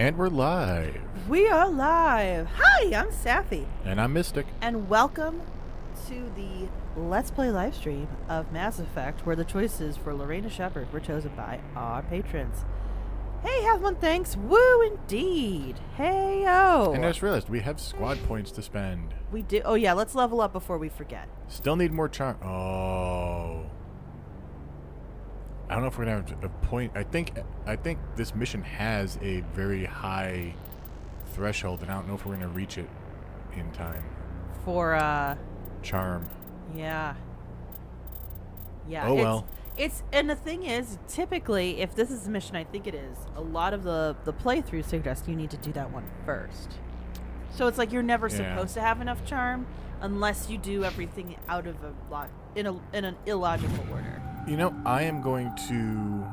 And we're live. We are live. Hi, I'm Sapphy. And I'm Mystic. And welcome to the Let's Play live stream of Mass Effect, where the choices for Lorena Shepard were chosen by our patrons. Hey, have one, thanks. Woo, indeed. Hey, yo. And I just realized we have squad points to spend. We do. Oh, yeah, let's level up before we forget. Still need more charm. Oh. I don't know if we're going to have a point. I think this mission has a very high threshold, and I don't know if we're going to reach it in time. For, Charm. Yeah. Yeah. Oh, well. And the thing is, typically, if this is the mission I think it is, a lot of the playthroughs suggest you need to do that one first. So it's like you're never supposed to have enough charm unless you do everything out of in an illogical order. You know, I am going to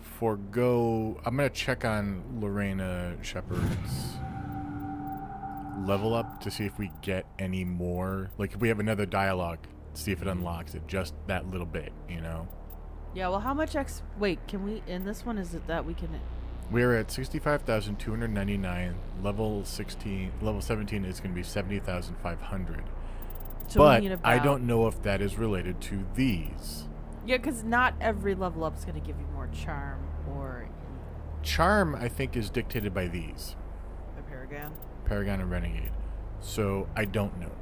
forego. I'm going to check on Lorena Shepard's level up to see if we get any more. Like, if we have another dialogue, see if it unlocks it just that little bit, you know? Yeah, well, how much Wait, can we. In this one, is it that we can. We're at 65,299. Level 17 is going to be 70,500. So but I don't know if that is related to these. Yeah, because not every level up is going to give you more charm or... Charm, I think, is dictated by these. By Paragon? Paragon and Renegade. So, I don't know.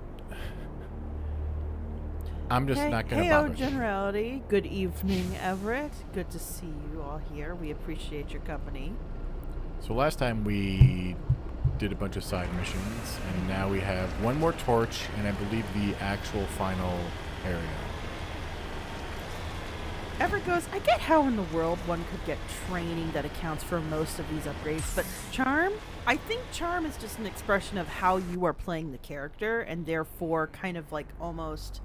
I'm just not going to bother. Hey, Generality. Good evening, Everett. Good to see you all here. We appreciate your company. So, last time we did a bunch of side missions, and now we have one more torch, and I believe the actual final area. Everett goes, I get how in the world one could get training that accounts for most of these upgrades, but charm? I think charm is just an expression of how you are playing the character, and therefore kind of like almost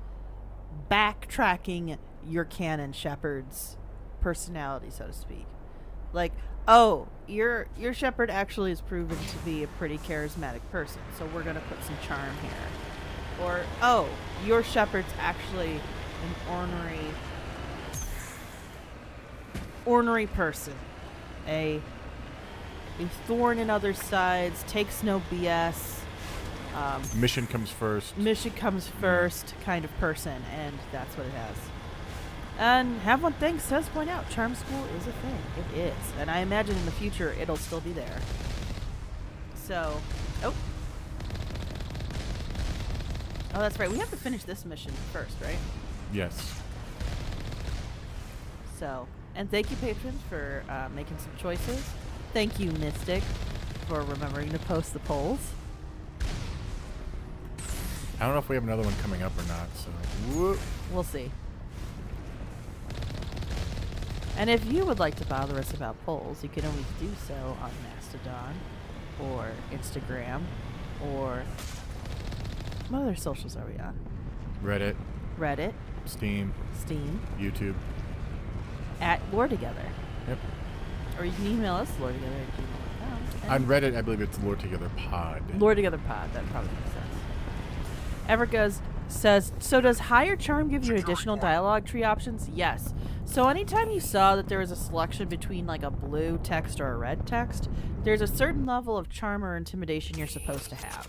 backtracking your canon Shepard's personality, so to speak. Like, oh, your Shepard actually is proven to be a pretty charismatic person, so we're going to put some charm here. Or, oh, your Shepard's actually an ornery person. A thorn in other sides, takes no BS. Mission comes first. Kind of person, and that's what it has. And Have One Thing says point out, Charm School is a thing. It is. And I imagine in the future it'll still be there. So, oh, that's right. We have to finish this mission first, right? Yes. So, and thank you, patrons, for making some choices. Thank you, Mystic, for remembering to post the polls. I don't know if we have another one coming up or not, so whoop. We'll see. And if you would like to bother us about polls, you can always do so on Mastodon or Instagram or... What other socials are we on? Reddit. Steam. YouTube. At Lore Together. Yep. Or you can email us, loretogether@gmail.com. On Reddit, I believe it's Lore Together Pod. Lore Together Pod, that probably makes sense. Everett says, so does higher charm give you additional dialogue tree options? Yes. So anytime you saw that there was a selection between like a blue text or a red text, there's a certain level of charm or intimidation you're supposed to have.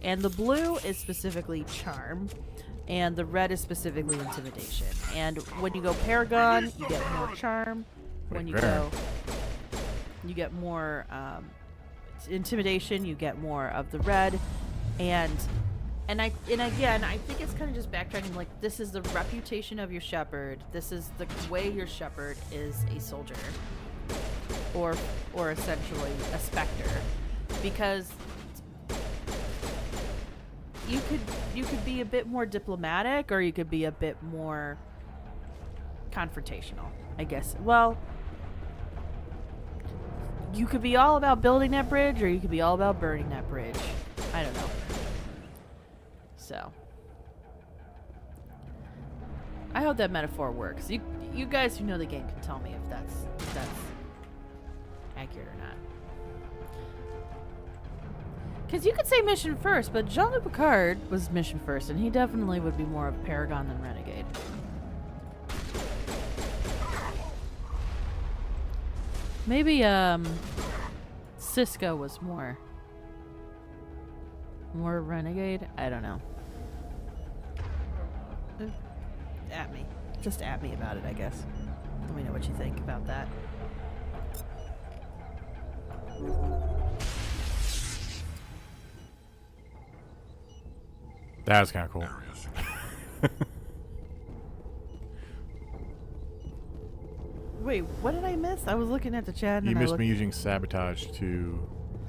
And the blue is specifically charm, and the red is specifically intimidation. And when you go Paragon, you get more charm. When you get more intimidation, you get more of the red. And again, I think it's kind of just backtracking. Like, this is the reputation of your Shepard. This is the way your Shepard is a soldier, or essentially a Spectre, because you could be a bit more diplomatic, or you could be a bit more confrontational, I guess. Well, you could be all about building that bridge, or you could be all about burning that bridge. I don't know. So, I hope that metaphor works. You guys who know the game can tell me if that's accurate or not. Because you could say mission first, but Jean-Luc Picard was mission first, and he definitely would be more of Paragon than Renegade. Maybe Cisco was more renegade. I don't know. At me. Just at me about it, I guess. Let me know what you think about that. That's kind of cool. Wait, what did I miss? I was looking at the chat and You I missed looked. me using sabotage to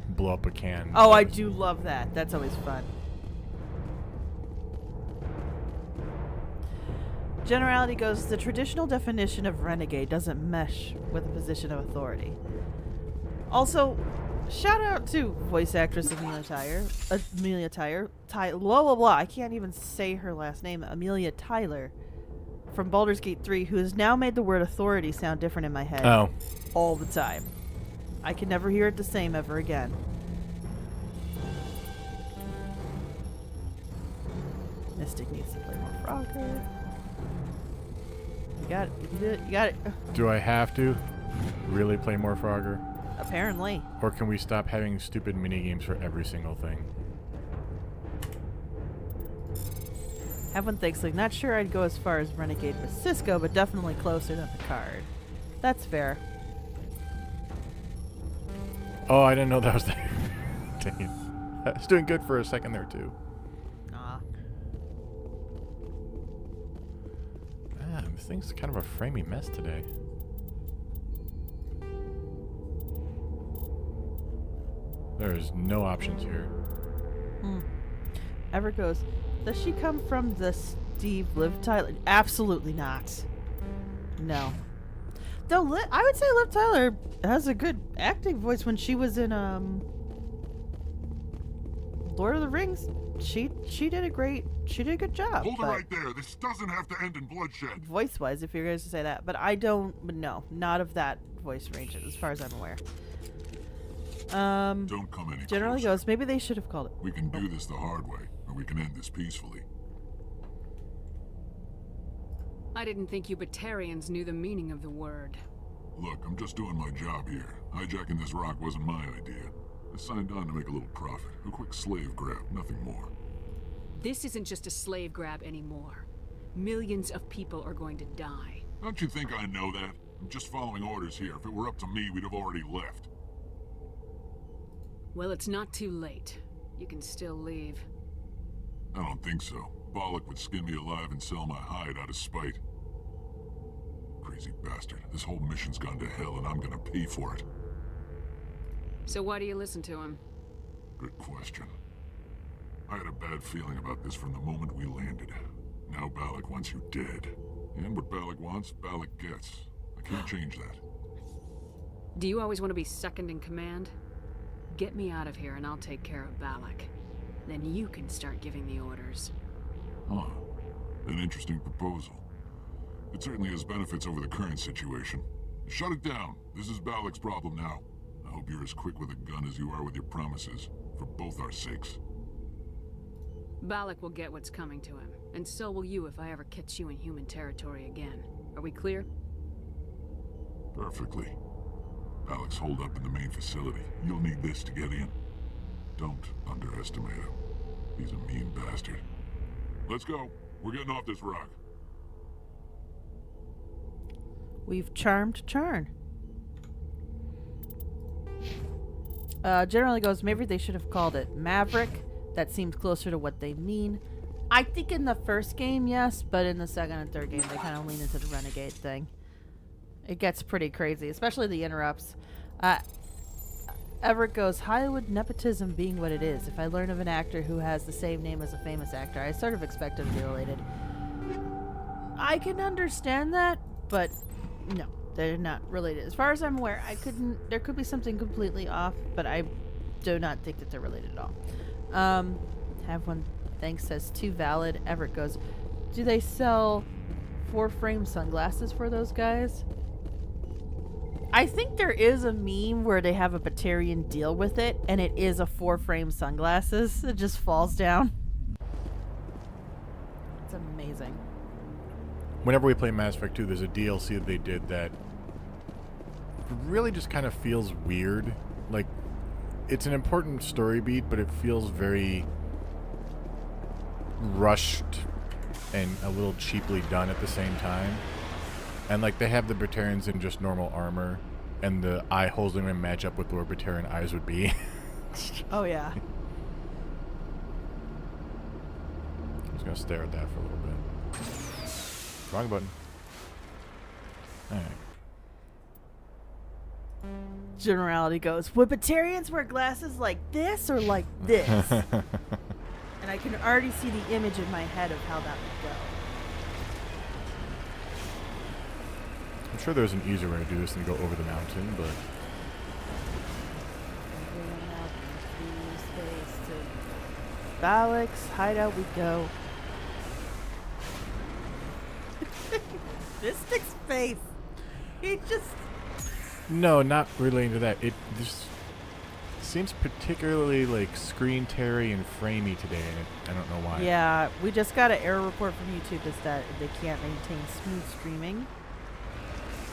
blow up a can. Oh, I do love that. That's always fun. Generality goes, the traditional definition of renegade doesn't mesh with a position of authority. Also, shout out to voice actress Amelia Tyler, blah blah blah. I can't even say her last name. Amelia Tyler from Baldur's Gate 3, who has now made the word authority sound different in my head all the time. I can never hear it the same ever again. Mystic needs to play more Frogger. You got it. You can do it. You got it. Do I have to really play more Frogger? Apparently. Or can we stop having stupid minigames for every single thing? Everyone thinks, like, not sure I'd go as far as Renegade with Cisco, but definitely closer than Picard. That's fair. Oh, I didn't know that was there. Dang it. I was doing good for a second there, too. Nah. Man, this thing's kind of a framey mess today. There's no options here. Ever goes, does she come from the Steve Liv Tyler? Absolutely not. No. Though I would say Liv Tyler has a good acting voice. When she was in Lord of the Rings, she did a good job. Hold it right there. This doesn't have to end in bloodshed. Voice wise, if you're going to say that, but I don't. But no, not of that voice range, as far as I'm aware. Don't come any Generally closer. goes, maybe they should have called it. We can do this the hard way, or we can end this peacefully. I didn't think you Batarians knew the meaning of the word. Look, I'm just doing my job here. Hijacking this rock wasn't my idea. I signed on to make a little profit. A quick slave grab, nothing more. This isn't just a slave grab anymore. Millions of people are going to die. Don't you think I know that? I'm just following orders here. If it were up to me, we'd have already left. Well, it's not too late. You can still leave. I don't think so. Bollock would skin me alive and sell my hide out of spite. Crazy bastard. This whole mission's gone to hell and I'm gonna pay for it. So why do you listen to him? Good question. I had a bad feeling about this from the moment we landed. Now Balak wants you dead. And what Balak wants, Balak gets. I can't change that. Do you always want to be second in command? Get me out of here and I'll take care of Balak. Then you can start giving the orders. Huh. An interesting proposal. It certainly has benefits over the current situation. Shut it down. This is Balak's problem now. I hope you're as quick with a gun as you are with your promises. For both our sakes. Balak will get what's coming to him. And so will you if I ever catch you in human territory again. Are we clear? Perfectly. Balak's holed up in the main facility. You'll need this to get in. Don't underestimate him. He's a mean bastard. Let's go. We're getting off this rock. We've charmed Charn. Generally goes, maybe they should have called it Maverick. That seemed closer to what they mean. I think in the first game, yes, but in the second and third game, they kind of lean into the renegade thing. It gets pretty crazy, especially the interrupts. Everett goes, Hollywood nepotism being what it is. If I learn of an actor who has the same name as a famous actor, I sort of expect it to be related. I can understand that, but no, they're not related. As far as I'm aware, there could be something completely off, but I do not think that they're related at all. Have one thanks says too valid. Everett goes, do they sell 4-frame sunglasses for those guys? I think there is a meme where they have a Batarian deal with it, and it is a 4-frame sunglasses. It just falls down. It's amazing. Whenever we play Mass Effect 2, there's a DLC that they did that really just kind of feels weird. Like, it's an important story beat, but it feels very rushed and a little cheaply done at the same time. And like they have the Batarians in just normal armor, and the eye holes don't even match up with where Batarian eyes would be. Oh yeah. I'm just gonna stare at that for a little bit. Wrong button. Alright. Generality goes, would Batarians wear glasses like this or like this? And I can already see the image in my head of how that would go. I'm sure there's an easier way to do this than go over the mountain, but Balak's hideout we go. Mystic's face. He just... no, not relating to that. It just seems particularly like screen teary and framey today, and I don't know why. Yeah, we just got an error report from YouTube is that they can't maintain smooth streaming.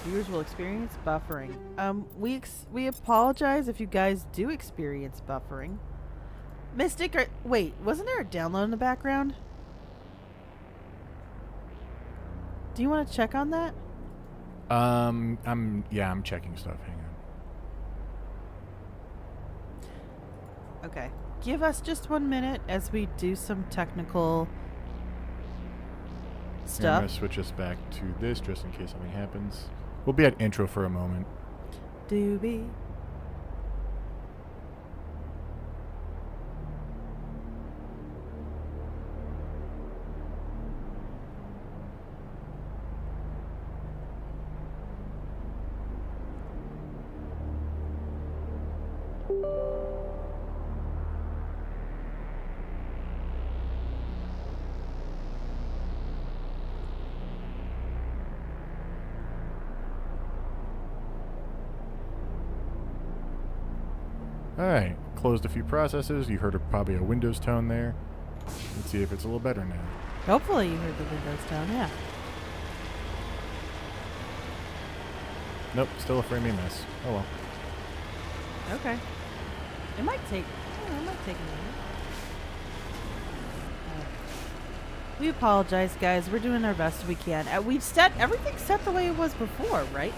Viewers will experience buffering. We apologize if you guys do experience buffering. Mystic, wait, wasn't there a download in the background? Do you want to check on that? I'm checking stuff. Hang on. Okay. Give us just 1 minute as we do some technical I'm stuff. gonna switch us back to this just in case something happens. We'll be at intro for a moment. Doobie. Alright, closed a few processes. You heard probably a Windows tone there. Let's see if it's a little better now. Hopefully you heard the Windows tone, yeah. Nope, still a framey mess. Oh well. Okay. It might take a minute. We apologize, guys. We're doing our best we can. We've set everything set the way it was before, right?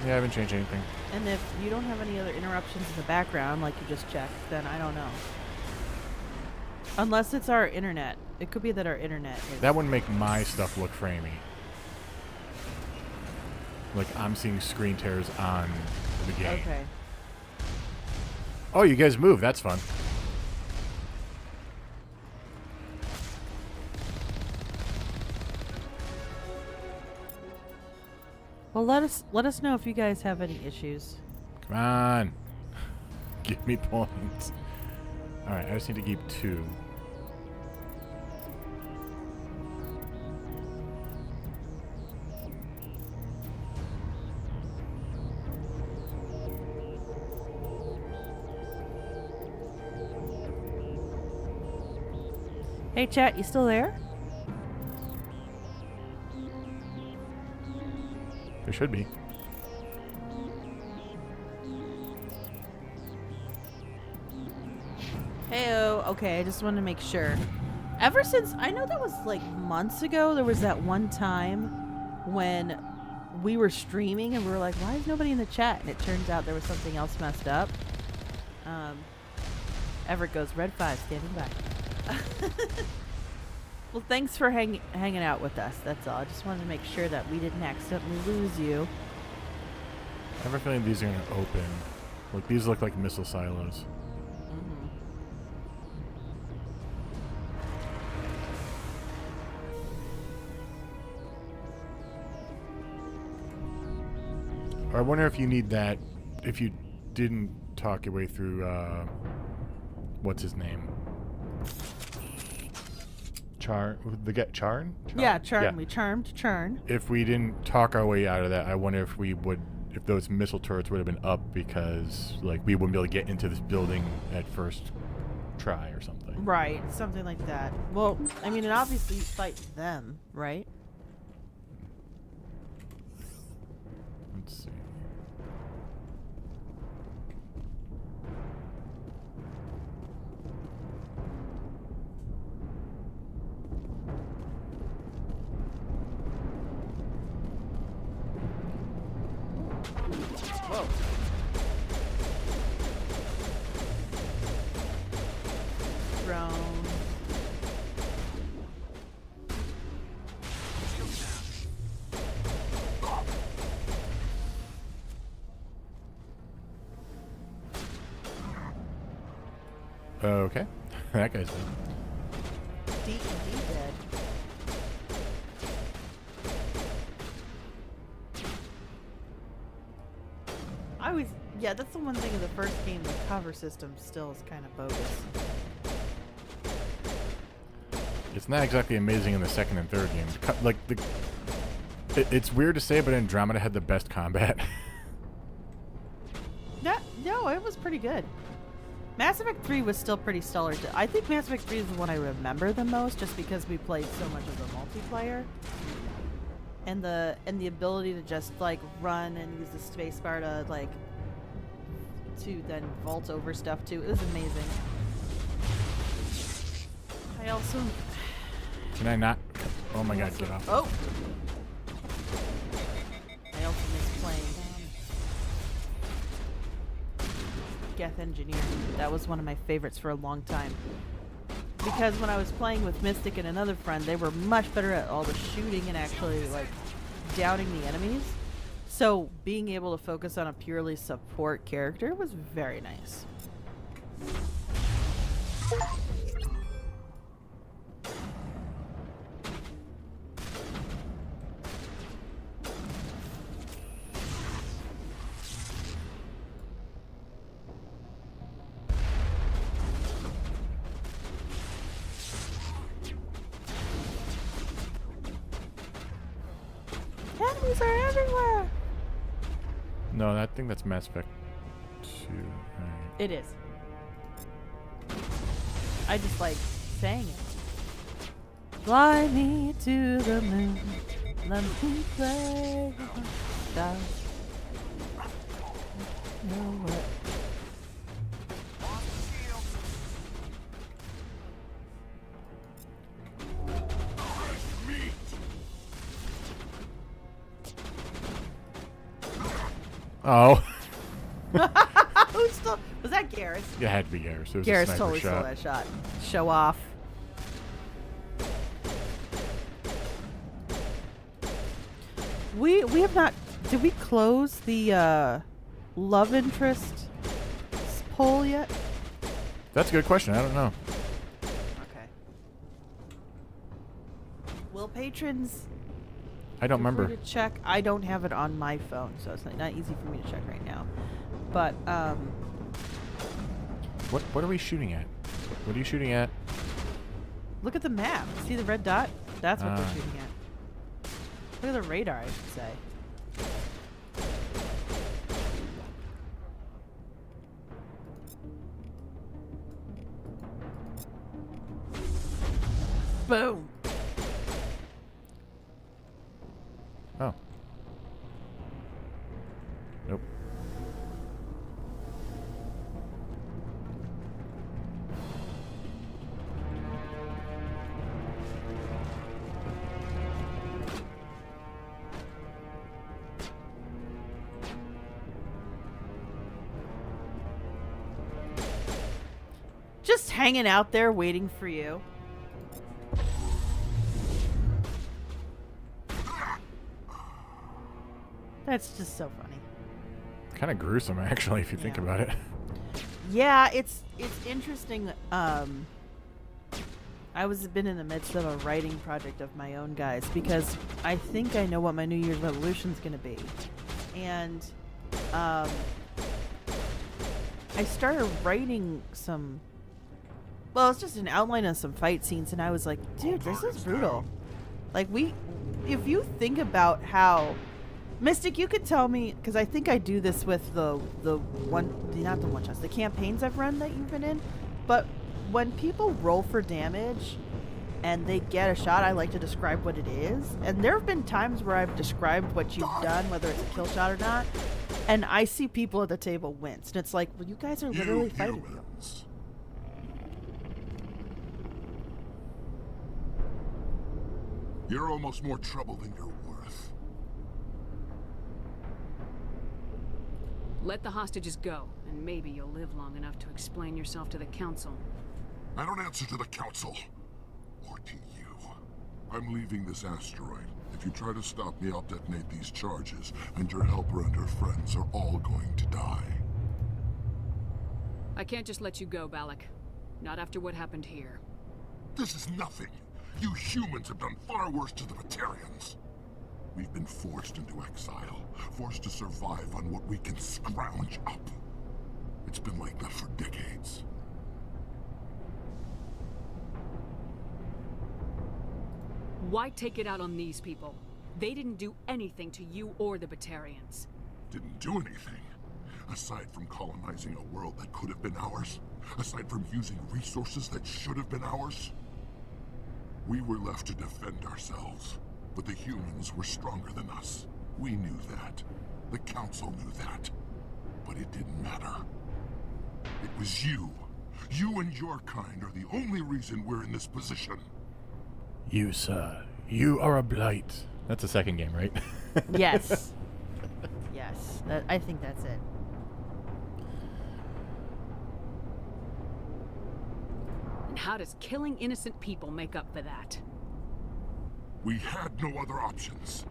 Yeah, I haven't changed anything. And if you don't have any other interruptions in the background, like you just checked, then I don't know. Unless it's our internet. It could be that our internet is... That wouldn't make my stuff look framey. Like, I'm seeing screen tears on the game. Okay. Oh, you guys move. That's fun. Well, let us know if you guys have any issues. Come on. Give me points. Alright, I just need to keep 2. Hey, chat, you still there? There should be. Heyo. Okay, I just wanted to make sure. Ever since, I know that was like months ago, there was that one time when we were streaming and we were like, why is nobody in the chat? And it turns out there was something else messed up. Everett goes, Red 5, standing by. Well, thanks for hanging out with us. That's all. I just wanted to make sure that we didn't accidentally lose you. I have a feeling these are going to open. Like, these look like missile silos. I wonder if you need that, if you didn't talk your way through, what's his name? Charn? Yeah, Charn. Yeah. We charmed Charn. If we didn't talk our way out of that, I wonder if we would, if those missile turrets would have been up because, like, we wouldn't be able to get into this building at first try or something. Right, something like that. Well, I mean, and obviously you fight them, right? Let's see. Whoa. Drone. Okay. That guy's dead. D&D dead. Yeah, that's the one thing of the first game, the cover system still is kind of bogus. It's not exactly amazing in the second and third games. It's weird to say, but Andromeda had the best combat. No, it was pretty good. Mass Effect 3 was still pretty stellar. I think Mass Effect 3 is the one I remember the most, just because we played so much of the multiplayer. And the ability to just like run and use the spacebar to then vault over stuff too. It was amazing. I also Can I not? Oh my god, get off. Oh! I also miss playing Geth Engineer. That was one of my favorites for a long time. Because when I was playing with Mystic and another friend, they were much better at all the shooting and actually like downing the enemies. So being able to focus on a purely support character was very nice. Enemies are everywhere! No, I think that's Mass Effect 2. Right. It is. I just like saying it. Fly me to the moon. Let me play with the stars. You know what? Oh. Who stole? Was that Garrus? It had to be Garrus. It was a Garrus sniper totally shot. stole that shot. Show off. We have not. Did we close the love interest poll yet? That's a good question. I don't know. Okay. Will patrons? I don't feel free remember. to check. I don't have it on my phone, so it's not easy for me to check right now. But What are we shooting at? What are you shooting at? look at the map. See the red dot? That's what they're Ah. shooting at. Look at the radar, I should say. Boom. Oh. Nope. Just hanging out there waiting for you. That's just so funny. Kind of gruesome, actually, if you think Yeah. about it. Yeah, it's interesting. I been in the midst of a writing project of my own, guys, because I think I know what my New Year's resolution is going to be, and I started writing some. Well, it's just an outline of some fight scenes, and I was like, dude, this is brutal. Like if you think about how. Mystic, you could tell me, because I think I do this with the campaigns I've run that you've been in, but when people roll for damage and they get a shot, I like to describe what it is. And there have been times where I've described what you've done, whether it's a kill shot or not, and I see people at the table wince. And it's like, well, you guys are literally fighting me. Humans. You're almost more trouble than you're worth. Let the hostages go, and maybe you'll live long enough to explain yourself to the council. I don't answer to the council. Or to you. I'm leaving this asteroid. If you try to stop me, I'll detonate these charges, and your helper and her friends are all going to die. I can't just let you go, Balak. Not after what happened here. This is nothing. You humans have done far worse to the Batarians. We've been forced into exile, forced to survive on what we can scrounge up. It's been like that for decades. Why take it out on these people? They didn't do anything to you or the Batarians. Didn't do anything. Aside from colonizing a world that could have been ours. Aside from using resources that should have been ours. We were left to defend ourselves. But the humans were stronger than us. We knew that. The council knew that. But it didn't matter. It was you. You and your kind are the only reason we're in this position. You, sir. You are a blight. That's the second game, right? Yes. Yes. I think that's it. And how does killing innocent people make up for that? We had no other options.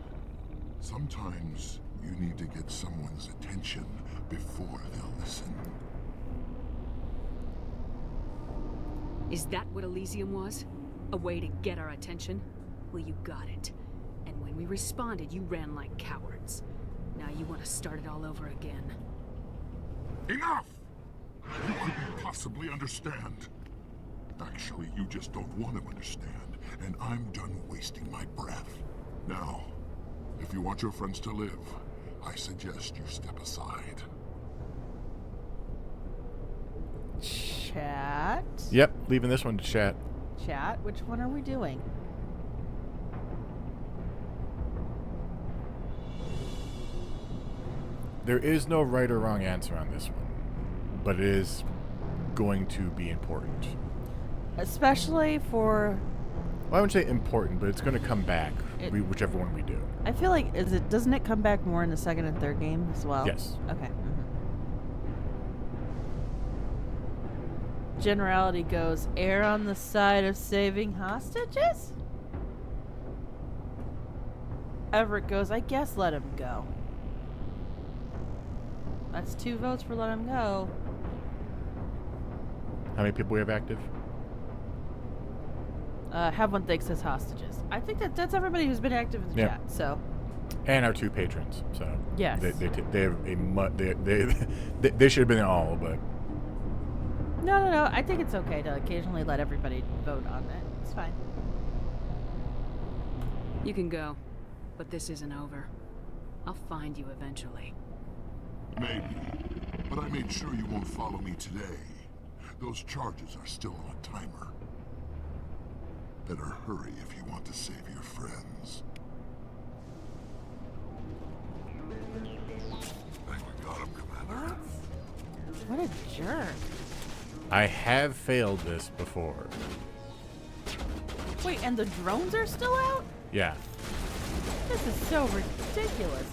Sometimes you need to get someone's attention before they'll listen. Is that what Elysium was? A way to get our attention? Well, you got it. And when we responded, you ran like cowards. Now you want to start it all over again. Enough! You couldn't possibly understand. Actually, you just don't want to understand. And I'm done wasting my breath. Now, if you want your friends to live, I suggest you step aside. Chat? Yep, leaving this one to chat. Chat? Which one are we doing? There is no right or wrong answer on this one, but it is going to be important. Especially for... Well, I wouldn't say important, but it's going to come back, whichever one we do. I feel like, doesn't it come back more in the second and third game as well? Yes. Okay. Generality goes, err on the side of saving hostages? Everett goes, I guess let him go. That's 2 votes for let him go. How many people we have active? Have one thing says hostages. I think that's everybody who's been active in the Yep. chat. So, And our 2 patrons. So yes. they have they should have been in all, but No. I think it's okay to occasionally let everybody vote on it. It's fine. You can go, but this isn't over. I'll find you eventually. Maybe. But I made sure you won't follow me today. Those charges are still on a timer. Better hurry if you want to save your friends. I think we got him, Commander. What a jerk. I have failed this before. Wait, and the drones are still out? Yeah. This is so ridiculous.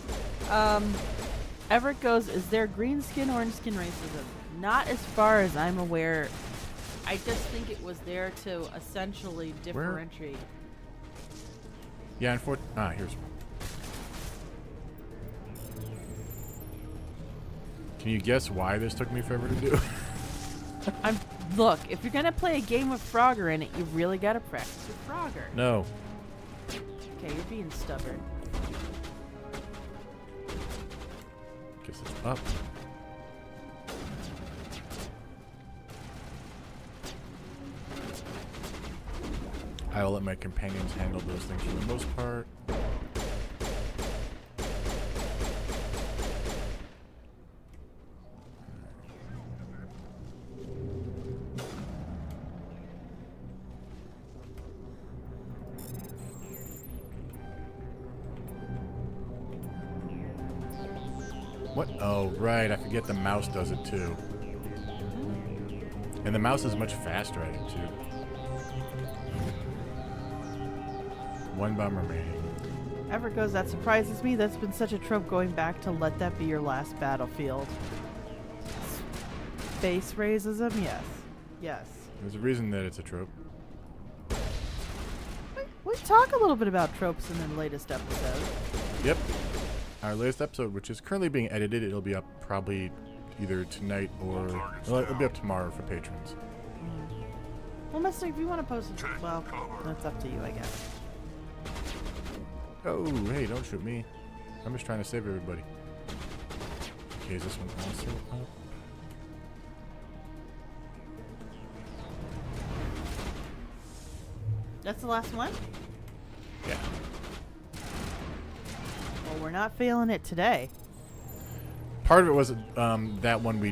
Everett goes, is there green skin, orange skin racism? Not as far as I'm aware. I just think it was there to essentially differentiate. Yeah, unfortunately. Here's one. Can you guess why this took me forever to do? Look, if you're gonna play a game with Frogger in it, you really gotta practice with Frogger. No. Okay, you're being stubborn. Guess it's up. I will let my companions handle those things for the most part. What? Oh, right. I forget the mouse does it too. And the mouse is much faster at it too. 1 bomb remaining. Ever goes, that surprises me. That's been such a trope going back to let that be your last battlefield. Space racism? Yes. Yes. There's a reason that it's a trope. We talk a little bit about tropes in the latest episode. Yep. Our latest episode, which is currently being edited, it'll be up probably either tonight or... Well, it'll be up tomorrow for patrons. Well, Mister, if you want to post it, well, that's up to you, I guess. Oh, hey, don't shoot me. I'm just trying to save everybody. Okay, is this one also up? That's the last one? Yeah. Well, we're not failing it today. Part of it was that one we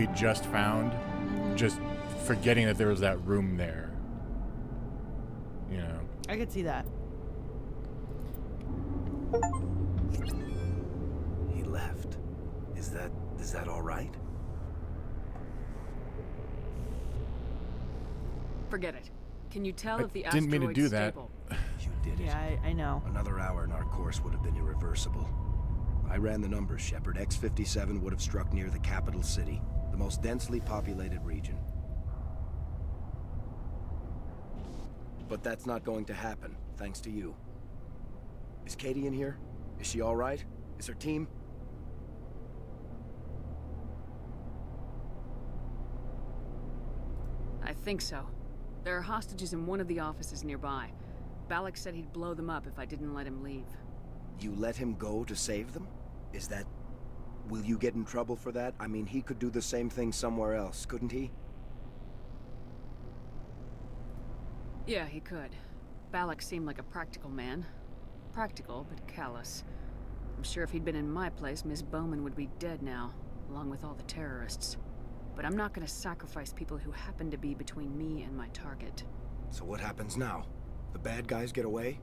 just found, just forgetting that there was that room there. You know. I could see that. He left. Is that all right? Forget it. Can you tell I if the didn't mean to asteroid's do that. stable? You did it. Yeah, I know. Another hour and our course would have been irreversible. I ran the numbers, Shepard. X-57 would have struck near the capital city, the most densely populated region. But that's not going to happen, thanks to you. Is Katie in here? Is she all right? Is her team? I think so. There are hostages in one of the offices nearby. Balak said he'd blow them up if I didn't let him leave. You let him go to save them? Is that... Will you get in trouble for that? I mean, he could do the same thing somewhere else, couldn't he? Yeah, he could. Balak seemed like a practical man. Practical, but callous. I'm sure if he'd been in my place, Miss Bowman would be dead now, along with all the terrorists. But I'm not gonna sacrifice people who happen to be between me and my target. So what happens now? The bad guys get away?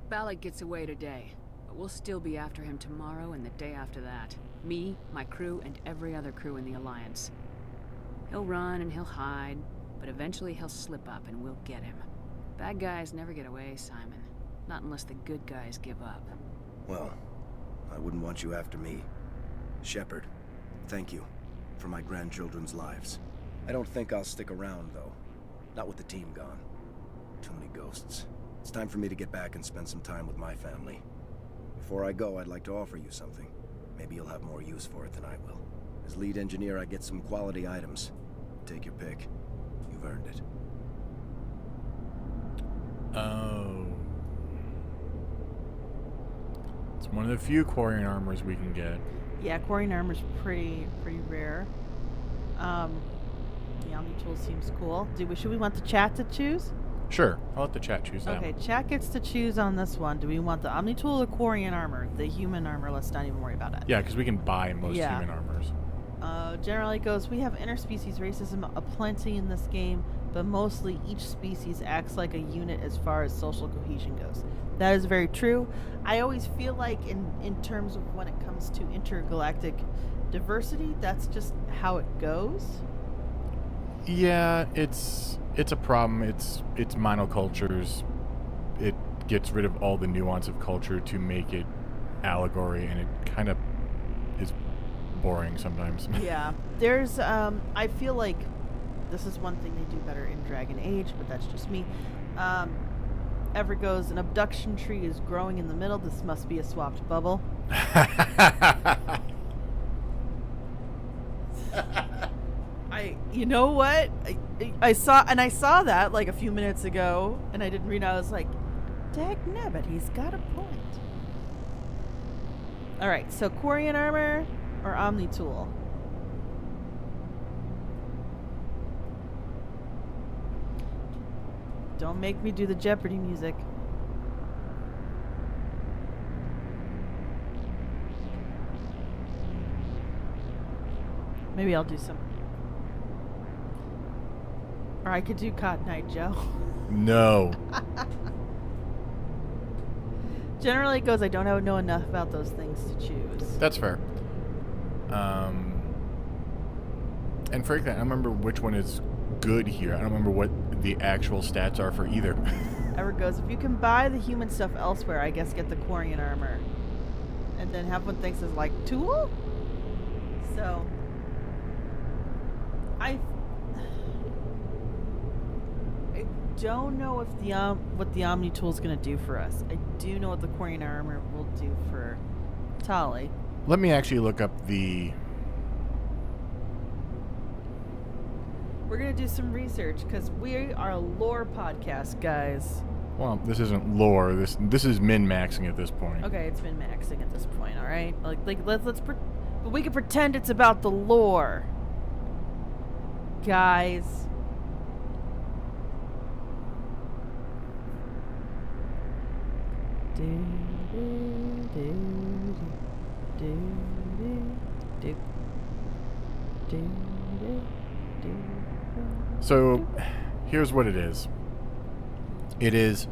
Balak gets away today, but we'll still be after him tomorrow and the day after that. Me, my crew, and every other crew in the Alliance. He'll run and he'll hide, but eventually he'll slip up and we'll get him. Bad guys never get away, Simon. Not unless the good guys give up. Well, I wouldn't want you after me. Shepard, thank you for my grandchildren's lives. I don't think I'll stick around, though. Not with the team gone. Too many ghosts. It's time for me to get back and spend some time with my family. Before I go, I'd like to offer you something. Maybe you'll have more use for it than I will. As lead engineer, I get some quality items. Take your pick. You've earned it. Oh. It's one of the few Quarian armors we can get. Yeah, Quarian armor's pretty rare. The Omni tool seems cool. Should we want the chat to choose? Sure, I'll let the chat choose that Okay, one. chat gets to choose on this one. Do we want the Omni tool or Quarian armor? The human armor, let's not even worry about it. Yeah, because we can buy most Yeah. human armors. Generally goes, we have interspecies racism aplenty in this game, but mostly each species acts like a unit as far as social cohesion goes. That is very true. I always feel like in terms of when it comes to intergalactic diversity, that's just how it goes. Yeah, it's a problem. It's monocultures. It gets rid of all the nuance of culture to make it allegory, and it kind of is boring sometimes. Yeah. There's I feel like this is one thing they do better in Dragon Age, but that's just me. Ever goes, an abduction tree is growing in the middle. This must be a swapped bubble. You know what? I saw that like a few minutes ago, and I didn't read it. I was like, dagnabbit, he's got a point. All right, so Quarian armor or Omni tool? Don't make me do the Jeopardy music. Maybe I'll do some. Or I could do Cotton Eye Joe. No. Generally it goes, I don't know enough about those things to choose. That's fair. And frankly, I don't remember which one is good here. I don't remember what the actual stats are for either. Ever goes, if you can buy the human stuff elsewhere, I guess get the Quarian armor. And then have one thinks is like, tool? So, I don't know if what the Omni tool is going to do for us. I do know what the Quarian armor will do for Tali. Let me actually look up the... We're going to do some research because we are a lore podcast, guys. Well, this isn't lore. This is min-maxing at this point. Okay, it's been maxing at this point, all right? Let's but we can pretend it's about the lore. Guys. So, here's what it is. It is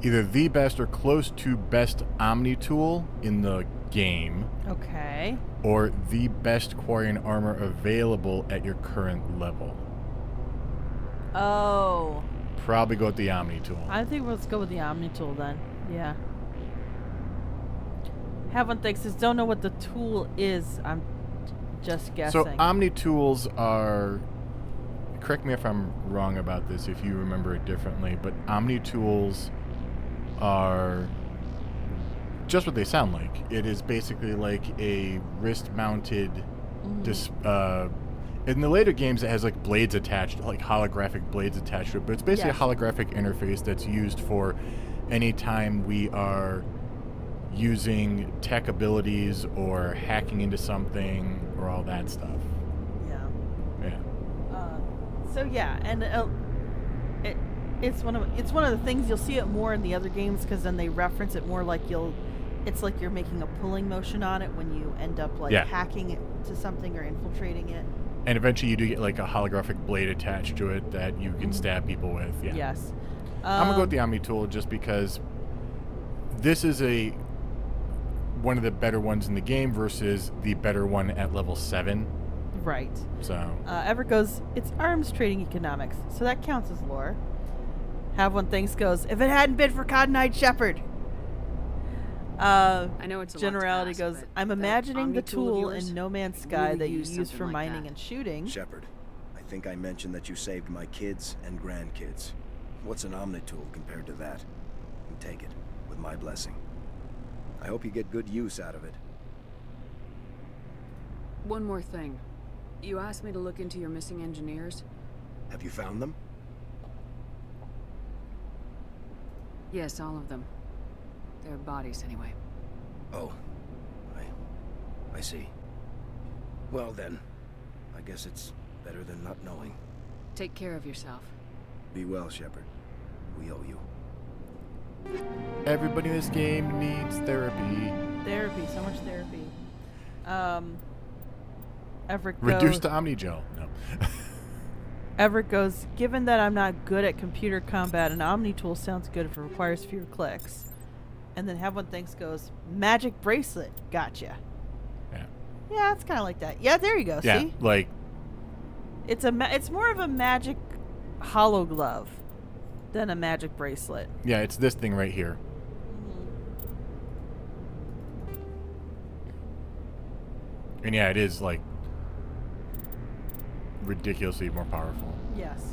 either the best or close to best Omni tool in the game, Okay. or the best Quarian armor available at your current level. Oh. Probably go with the Omni tool. I think let's go with the Omni tool then. Yeah. Have one thinks don't know what the tool is. I'm just guessing. So Omni tools are, correct me if I'm wrong about this if you remember it differently, but Omni tools are just what they sound like. It is basically like a wrist-mounted in the later games it has like blades attached, like holographic blades attached to it, but it's basically Yes. a holographic interface that's used for any time we are using tech abilities or hacking into something or all that stuff. Yeah. Yeah. So yeah, and it's one of the things you'll see it more in the other games because then they reference it more like it's like you're making a pulling motion on it when you end up like hacking it to something or infiltrating it. And eventually you do get like a holographic blade attached to it that you can stab people with. Yeah. Yes. I'm gonna go with the Omni tool just because this is one of the better ones in the game versus the better one at level 7. Right. So Everett goes, it's arms trading economics, so that counts as lore. Have one thinks goes, if it hadn't been for Cotton-Eyed Shepherd. I know it's a Generality lot to ask, goes, but I'm that imagining the Omni tool of tool yours, in No Man's Sky really that you use use something for like mining that. and shooting. Shepard, I think I mentioned that you saved my kids and grandkids. What's an Omni tool compared to that? Take it, with my blessing. I hope you get good use out of it. One more thing. You asked me to look into your missing engineers? Have you found them? Yes, all of them. Their bodies, anyway. Oh. I see. Well then, I guess it's better than not knowing. Take care of yourself. Be well, Shepard. We owe you. everybody in this game needs therapy. Therapy, so much therapy. Everett goes, Reduced to Omnigel. No. Everett goes, given that I'm not good at computer combat, an Omni tool sounds good if it requires fewer clicks. And then Have One Thinks goes, magic bracelet, gotcha. Yeah. Yeah, it's kind of like that. Yeah, there you go. Yeah, See, like it's more of a magic hollow glove than a magic bracelet. yeah, it's this thing right here. And yeah, it is like ridiculously more powerful. Yes.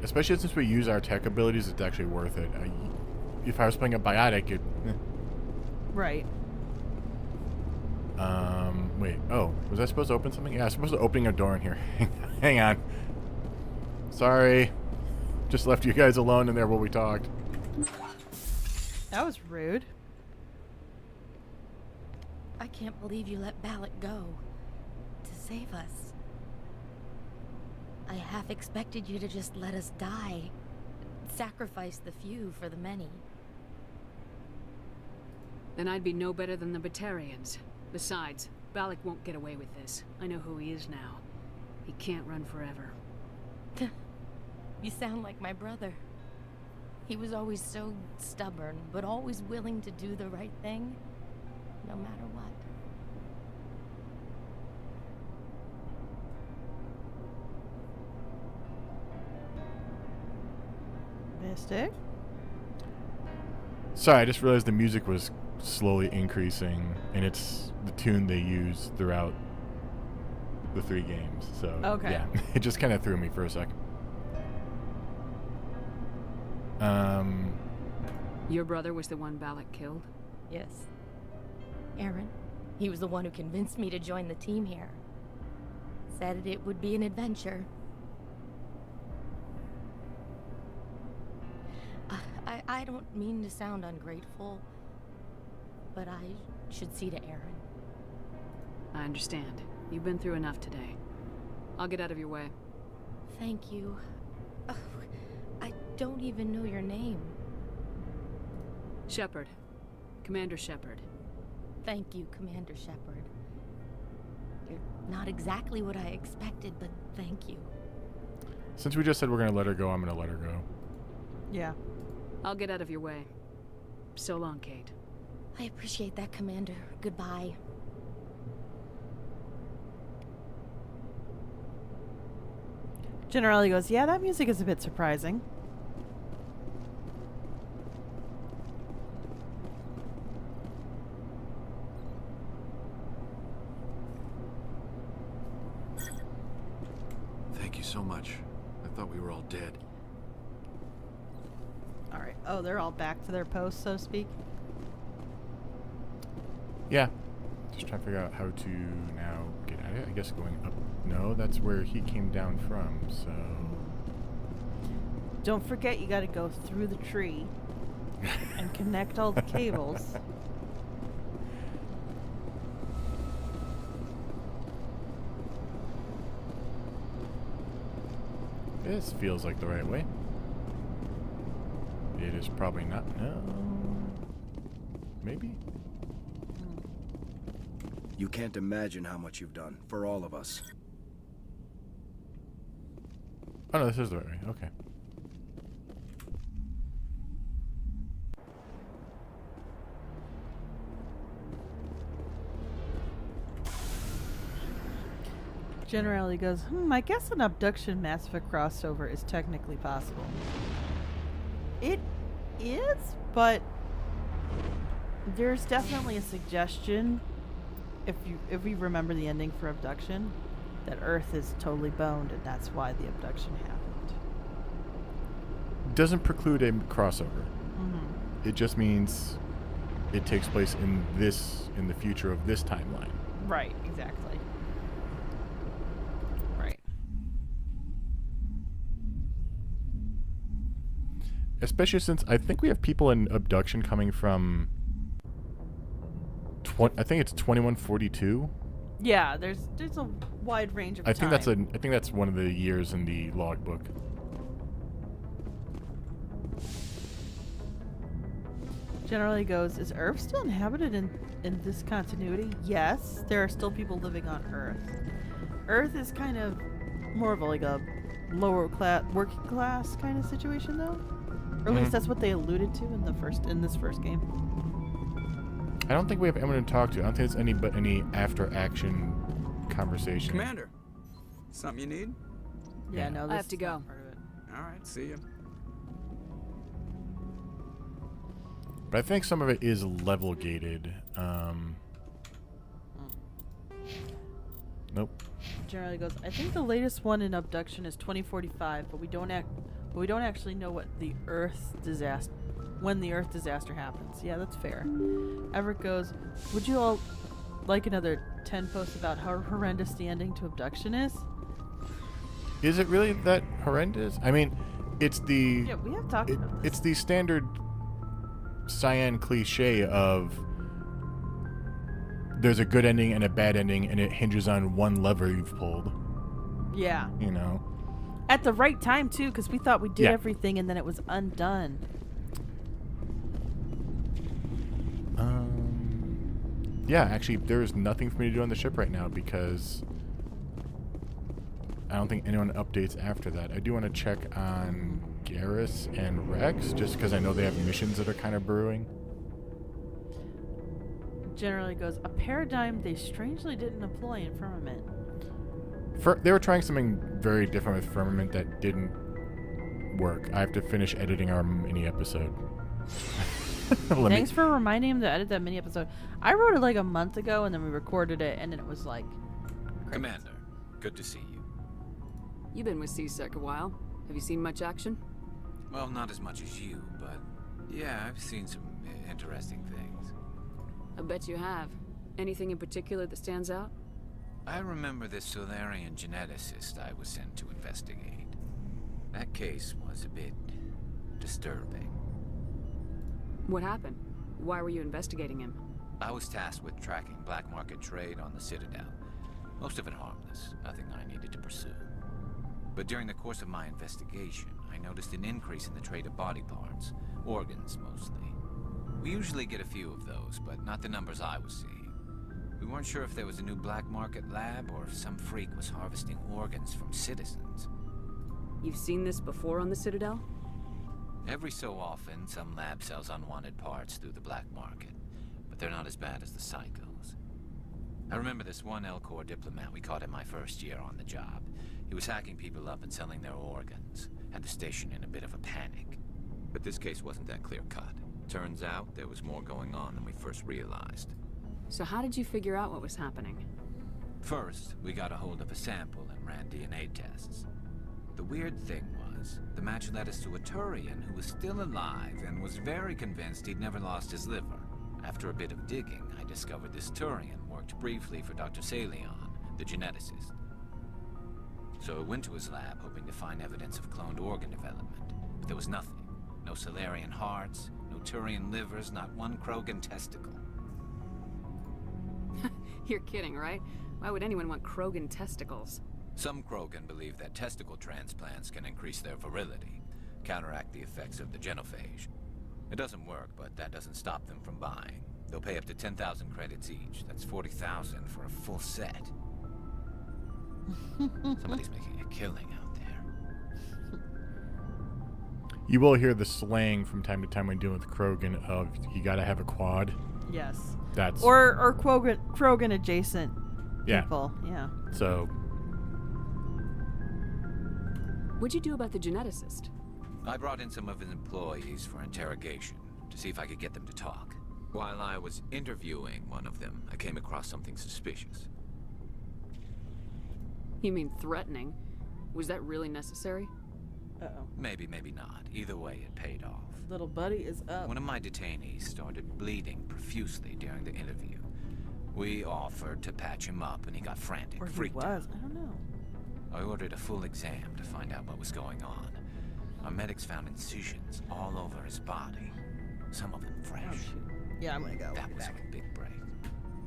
Especially since we use our tech abilities, it's actually worth it. If I was playing a biotic, it. Right. Wait. Oh, was I supposed to open something? Yeah, I was supposed to open a door in here. Hang on. Sorry. Just left you guys alone in there while we talked. That was rude. I can't believe you let Balak go to save us. I half expected you to just let us die, sacrifice the few for the many. Then I'd be no better than the Batarians. Besides, Balak won't get away with this. I know who he is now. He can't run forever. You sound like my brother. He was always so stubborn, but always willing to do the right thing, no matter what. Mystic. Sorry, I just realized the music was slowly increasing, and it's the tune they use throughout the 3 games. So Okay. yeah, it just kind of threw me for a second. Your brother was the one Balak killed? Yes. Aaron. He was the one who convinced me to join the team here. Said it would be an adventure. I don't mean to sound ungrateful, but I should see to Aaron. I understand. You've been through enough today. I'll get out of your way. Thank you. Oh, I don't even know your name. Shepard. Commander Shepard. Thank you, Commander Shepard. You're not exactly what I expected, but thank you. Since we just said we're going to let her go, I'm going to let her go. Yeah. I'll get out of your way. So long, Kate. I appreciate that, Commander. Goodbye. Generally goes, yeah, that music is a bit surprising. Thank you so much. I thought we were all dead. All right. Oh, they're all back to their posts, so to speak. Yeah. Just trying to figure out how to now get at it. I guess going up. No, that's where he came down from, so... Don't forget, you got to go through the tree and connect all the cables. This feels like the right way. It is probably not. No. Maybe? You can't imagine how much you've done for all of us. Oh, no, this is the right way. Okay. Generally goes, I guess an abduction Mass Effect crossover is technically possible. It is, but there's definitely a suggestion, if we remember the ending for abduction, that Earth is totally boned and that's why the abduction happened. Doesn't preclude a crossover. Mm-hmm. It just means it takes place in the future of this timeline. Right, exactly. Right. Especially since I think we have people in abduction coming from I think it's 2142. Yeah, there's a wide range of I think time. I think that's one of the years in the logbook. Generally goes, is Earth still inhabited in this continuity? Yes, there are still people living on Earth. Earth is kind of more of like a lower class, working class kind of situation, though. Or at least that's what they alluded to in this first game. I don't think we have anyone to talk to. I don't think there's any after action conversation. Commander, something you need? Yeah, Yeah. no, this I have to is not go. part of it. All right, see you. But I think some of it is level gated. Nope. Generally goes, I think the latest one in abduction is 2045, but we don't actually know when the Earth disaster happens. Yeah, that's fair. Everett goes, would you all like another 10 posts about how horrendous the ending to abduction is? Is it really that horrendous? I mean, it's the Yeah, we have talked about this. it's the standard Cyan cliche of there's a good ending and a bad ending, and it hinges on one lever you've pulled. Yeah. You know. At the right time, too, because we thought we did Yeah. everything and then it was undone. Yeah, actually, there's nothing for me to do on the ship right now because I don't think anyone updates after that. I do want to check on Garrus and Rex, just because I know they have missions that are kind of brewing. Generally goes, a paradigm they strangely didn't employ in Firmament. They were trying something very different with Firmament that didn't work. I have to finish editing our mini episode. Thanks for reminding him to edit that mini episode. I wrote it like a month ago, and then we recorded it, and then it was like... Commander, good to see you. You've been with C-Sec a while. Have you seen much action? Well, not as much as you, but yeah, I've seen some interesting things. I bet you have. Anything in particular that stands out? I remember this Solarian geneticist I was sent to investigate. That case was a bit disturbing. What happened? Why were you investigating him? I was tasked with tracking black market trade on the Citadel. Most of it harmless, nothing I needed to pursue. But during the course of my investigation, I noticed an increase in the trade of body parts, organs mostly. We usually get a few of those, but not the numbers I was seeing. We weren't sure if there was a new black market lab or if some freak was harvesting organs from citizens. You've seen this before on the Citadel? Every so often, some lab sells unwanted parts through the black market, but they're not as bad as the cycles. I remember this one L-Corps diplomat we caught in my first year on the job. He was hacking people up and selling their organs, had the station in a bit of a panic. But this case wasn't that clear-cut. Turns out there was more going on than we first realized. So how did you figure out what was happening? First, we got a hold of a sample and ran DNA tests. The weird thing was, the match led us to a Turian who was still alive and was very convinced he'd never lost his liver. After a bit of digging, I discovered this Turian worked briefly for Dr. Salion, the geneticist. So I went to his lab hoping to find evidence of cloned organ development, but there was nothing. No Solarian hearts, no Turian livers, not one Krogan testicle. You're kidding, right? Why would anyone want Krogan testicles? Some Krogan believe that testicle transplants can increase their virility, counteract the effects of the genophage. It doesn't work, but that doesn't stop them from buying. They'll pay up to 10,000 credits each. That's 40,000 for a full set. Somebody's making a killing out there. You will hear the slang from time to time when dealing with Krogan of you gotta have a quad. Yes. That's or Krogan adjacent people. Yeah. So What'd you do about the geneticist? I brought in some of his employees for interrogation to see if I could get them to talk. While I was interviewing one of them, I came across something suspicious. You mean threatening? Was that really necessary? Uh-oh. Maybe, maybe not. Either way, it paid off. Little buddy is up. One of my detainees started bleeding profusely during the interview. We offered to patch him up, and he got frantic, Or he freaked out. was. I don't know. I ordered a full exam to find out what was going on. Our medics found incisions all over his body, some of them fresh. Oh, shoot. Yeah, I'm gonna go. That was a big break.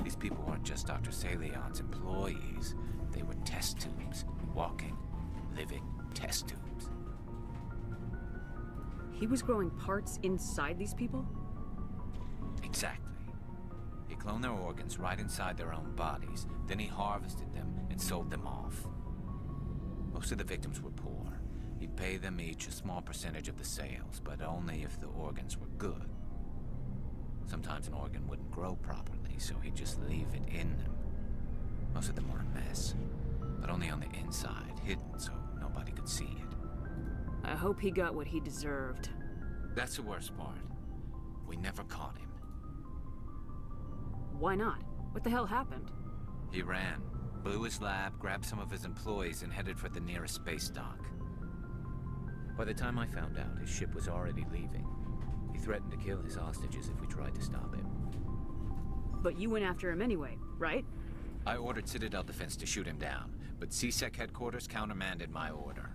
These people weren't just Dr. Salion's employees. They were test tubes. Walking, living test tubes. He was growing parts inside these people? Exactly. He cloned their organs right inside their own bodies. Then he harvested them and sold them off. Most of the victims were poor. He'd pay them each a small percentage of the sales, but only if the organs were good. Sometimes an organ wouldn't grow properly, so he'd just leave it in them. Most of them were a mess, but only on the inside, hidden so nobody could see it. I hope he got what he deserved. That's the worst part. We never caught him. Why not? What the hell happened? He ran, blew his lab, grabbed some of his employees, and headed for the nearest space dock. By the time I found out, his ship was already leaving. He threatened to kill his hostages if we tried to stop him. But you went after him anyway, right? I ordered Citadel Defense to shoot him down, but C-Sec headquarters countermanded my order.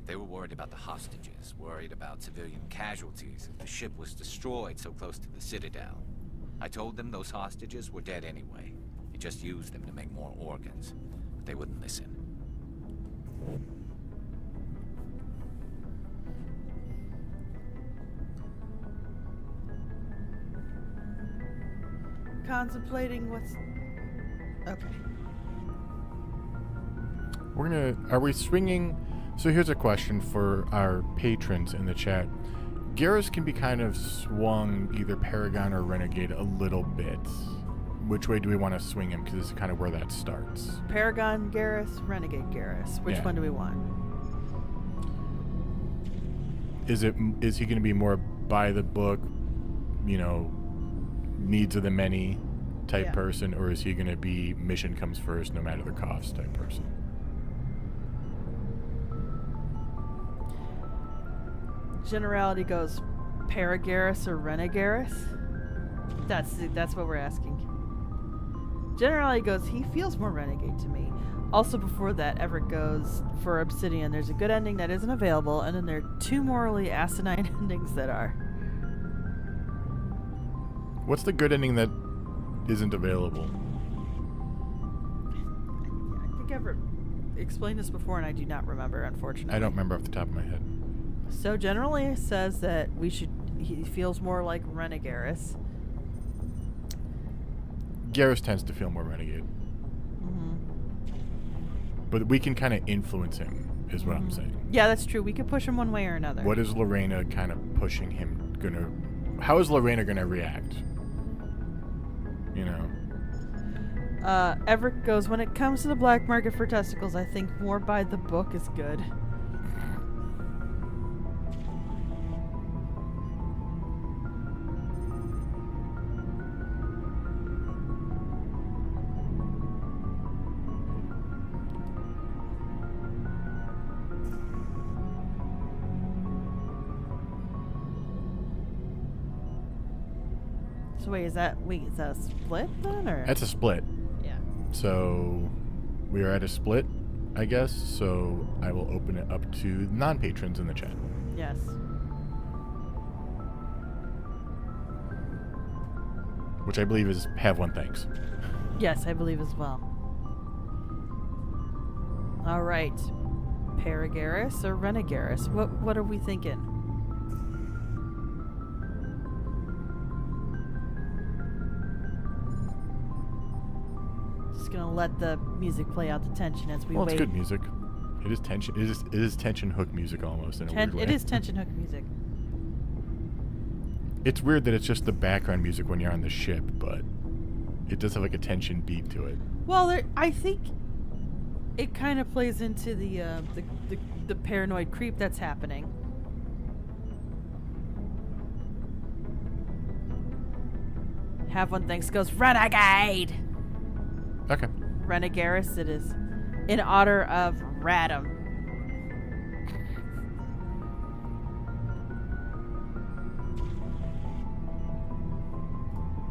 They were worried about the hostages, worried about civilian casualties if the ship was destroyed so close to the Citadel. I told them those hostages were dead anyway. He just used them to make more organs, but they wouldn't listen. Contemplating what's... Okay. are we swinging? So here's a question for our patrons in the chat. Garrus can be kind of swung either Paragon or Renegade a little bit. Which way do we want to swing him? Because this is kind of where that starts. Paragon Garrus, Renegade Garrus. Which Yeah. one do we want? is he going to be more by the book, you know, needs of the many type person, or is he going to be mission comes first no matter the cost type person? Generality goes Paragaris or Renegaris? That's what we're asking. Generality goes, he feels more renegade to me. Also before that, Everett goes, for Obsidian, there's a good ending that isn't available, and then there are 2 morally asinine endings that are. What's the good ending that isn't available? I think Everett explained this before, and I do not remember, unfortunately. I don't remember off the top of my head. So generally says that he feels more like Renegaris. Garrus tends to feel more renegade. Mm-hmm. But we can kind of influence him, is what I'm saying. Yeah, that's true. We could push him one way or another. What is Lorena kind of pushing him gonna... How is Lorena gonna react? You know? Everett goes, when it comes to the black market for testicles, I think more by the book is good. So wait, is that a split then, or? That's a split. Yeah. So we are at a split, I guess. So I will open it up to non-patrons in the chat. Yes. Which I believe is have one thanks. Yes, I believe as well. All right. Paragaris or Renegaris? What are we thinking? Just gonna let the music play out the tension as we Well, wait. it's good music. It is tension. It is tension hook music almost in a weird way. It is tension hook music. It's weird that it's just the background music when you're on the ship, but it does have like a tension beat to it. Well, I think it kind of plays into the paranoid creep that's happening. Have one thanks goes Renegade. Okay. Renegaris it is, in honor of Radam.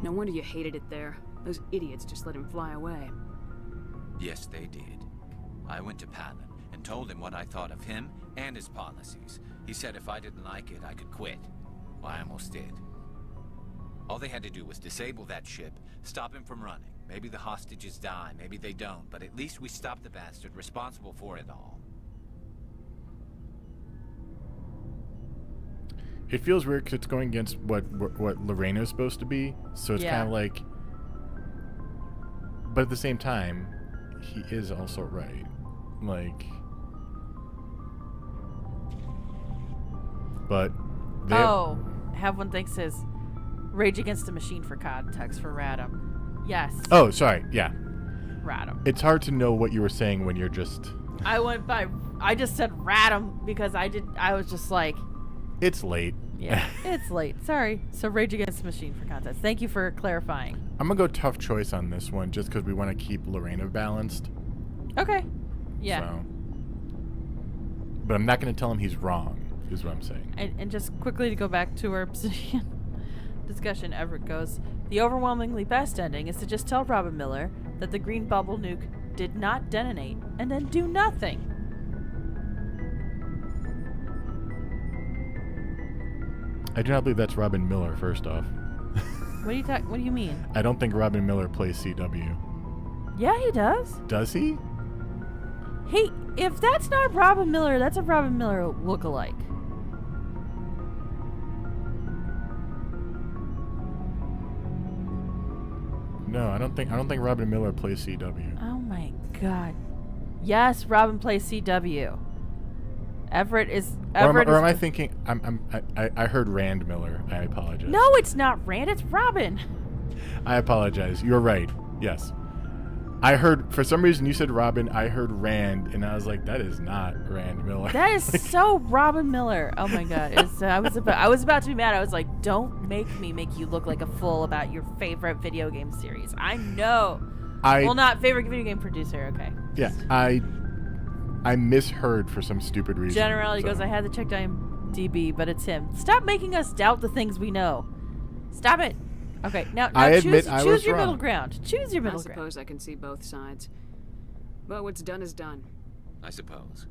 No wonder you hated it there. Those idiots just let him fly away. Yes, they did. I went to Palin and told him what I thought of him and his policies. He said if I didn't like it, I could quit. Well, I almost did. All they had to do was disable that ship, stop him from running. Maybe the hostages die, maybe they don't, but at least we stopped the bastard responsible for it all. It feels weird because it's going against what Lorena is supposed to be, so it's kind of like... But at the same time, he is also right. Like... But... Have one thanks says Rage Against the Machine for context for Radam. Yes. Oh, sorry. Yeah. Radam. It's hard to know what you were saying when you're just... I just said Radam because I was just like... It's late. Yeah, it's late. Sorry. So Rage Against the Machine for context. Thank you for clarifying. I'm going to go tough choice on this one just because we want to keep Lorena balanced. Okay. Yeah. So. But I'm not going to tell him he's wrong, is what I'm saying. And just quickly to go back to our Obsidian discussion, Everett goes, the overwhelmingly best ending is to just tell Robin Miller that the green bubble nuke did not detonate and then do nothing. I do not believe that's Robin Miller, first off. What do you mean? I don't think Robin Miller plays CW. Yeah, he does. Does he? If that's not Robin Miller, that's a Robin Miller lookalike. No, I don't think Robin Miller plays CW. Oh my god. Yes, Robin plays CW. Everett is. Or am I thinking? I heard Rand Miller. I apologize. No, it's not Rand. It's Robin. I apologize. You're right. Yes. I heard, for some reason you said Robin, I heard Rand, and I was like, that is not Rand Miller. That is so Robin Miller. Oh my god. I was about to be mad. I was like, don't make me make you look like a fool about your favorite video game series. I know. Well, not favorite video game producer. Okay. Yeah, I misheard for some stupid reason. Generally goes, I had to check IMDb, but it's him. Stop making us doubt the things we know. Stop it. Okay, now choose your middle ground. Choose your middle I ground. suppose I can see both sides. But what's done is done. I suppose.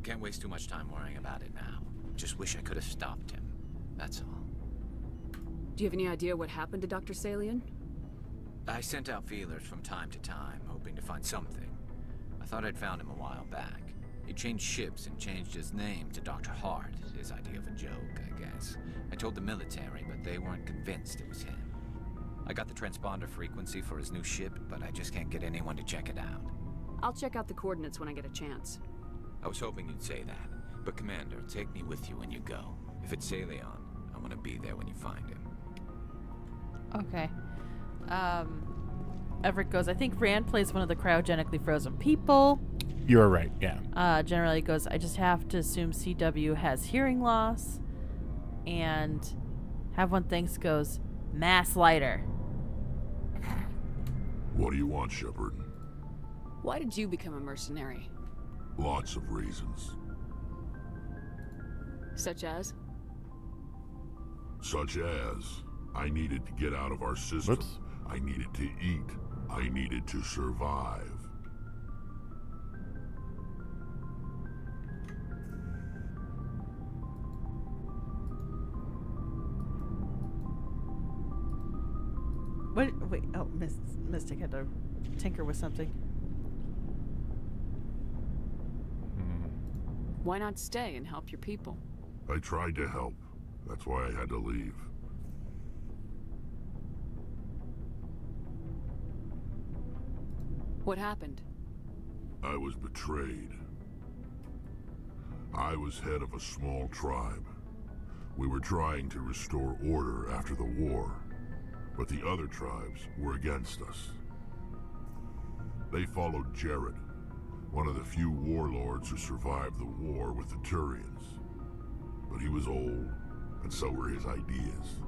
Can't waste too much time worrying about it now. Just wish I could have stopped him. That's all. Do you have any idea what happened to Dr. Salian? I sent out feelers from time to time, hoping to find something. I thought I'd found him a while back. He changed ships and changed his name to Dr. Hart, his idea of a joke, I guess. I told the military, but they weren't convinced it was him. I got the transponder frequency for his new ship, but I just can't get anyone to check it out. I'll check out the coordinates when I get a chance. I was hoping you'd say that. But Commander, take me with you when you go. If it's Salion, I want to be there when you find him. Okay. Everett goes, I think Rand plays one of the cryogenically frozen people. You were right, yeah. Generally goes, I just have to assume CW has hearing loss. And Have One Thinks goes, mass lighter. What do you want, Shepard? Why did you become a mercenary? Lots of reasons. Such as? Such as, I needed to get out of our system. Whoops. I needed to eat. I needed to survive. Wait, oh, Mystic had to tinker with something. Why not stay and help your people? I tried to help. That's why I had to leave. What happened? I was betrayed. I was head of a small tribe. We were trying to restore order after the war, but the other tribes were against us. They followed Jared, one of the few warlords who survived the war with the Turians. But he was old, and so were his ideas.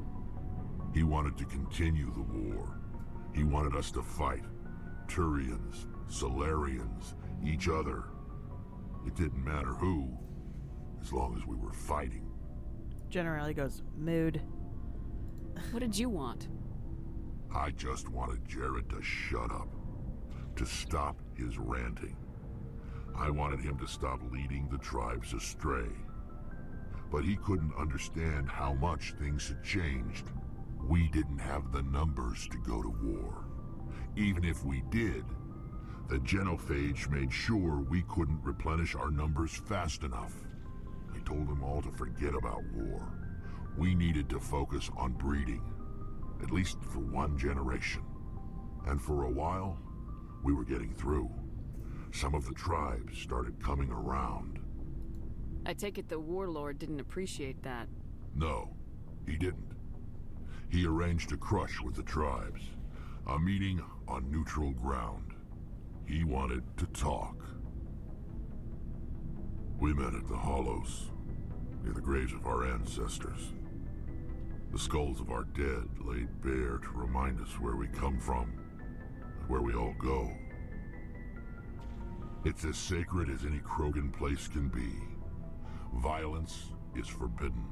He wanted to continue the war. He wanted us to fight. Turians, Solarians, each other. It didn't matter who, as long as we were fighting. Generally goes, mood. What did you want? I just wanted Jared to shut up, to stop his ranting. I wanted him to stop leading the tribes astray. But he couldn't understand how much things had changed. We didn't have the numbers to go to war. Even if we did, the genophage made sure we couldn't replenish our numbers fast enough. I told them all to forget about war. We needed to focus on breeding, at least for one generation. And for a while, we were getting through. Some of the tribes started coming around. I take it the warlord didn't appreciate that. No, he didn't. He arranged a crush with the tribes. A meeting on neutral ground. He wanted to talk. We met at the Hollows, near the graves of our ancestors. The skulls of our dead laid bare to remind us where we come from, and where we all go. It's as sacred as any Krogan place can be. Violence is forbidden.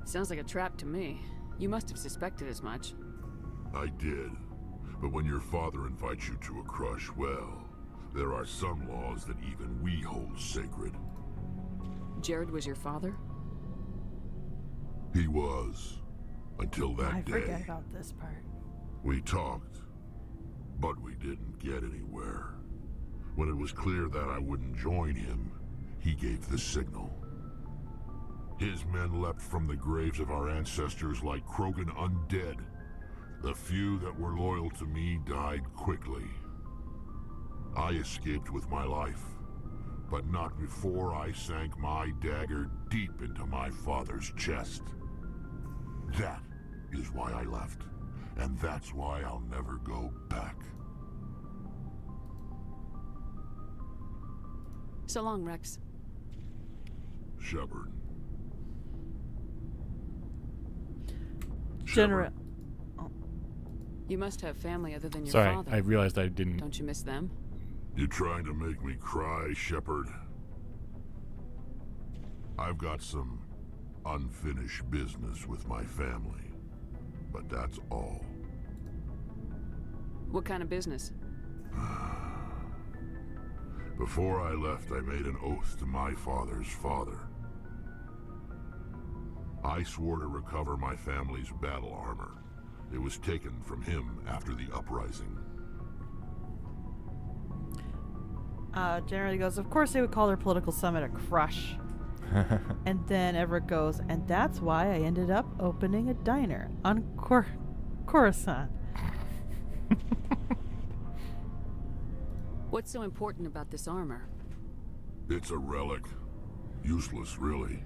Sounds like a trap to me. You must have suspected as much. I did. But when your father invites you to a crush, well, there are some laws that even we hold sacred. Jared was your father? He was. Until that day. I forget about this part. We talked, but we didn't get anywhere. When it was clear that I wouldn't join him, he gave the signal. His men leapt from the graves of our ancestors like Krogan undead. The few that were loyal to me died quickly. I escaped with my life, but not before I sank my dagger deep into my father's chest. That is why I left, and that's why I'll never go back. So long, Rex. Shepard. General. You must have family other than your Sorry, father. I realized I didn't. Don't you miss them? You trying to make me cry, Shepard? I've got some unfinished business with my family, but that's all. What kind of business? Before I left, I made an oath to my father's father. I swore to recover my family's battle armor. It was taken from him after the uprising. Generally goes, of course they would call their political summit a crush. And then Everett goes, and that's why I ended up opening a diner on Coruscant. What's so important about this armor? It's a relic. Useless, really.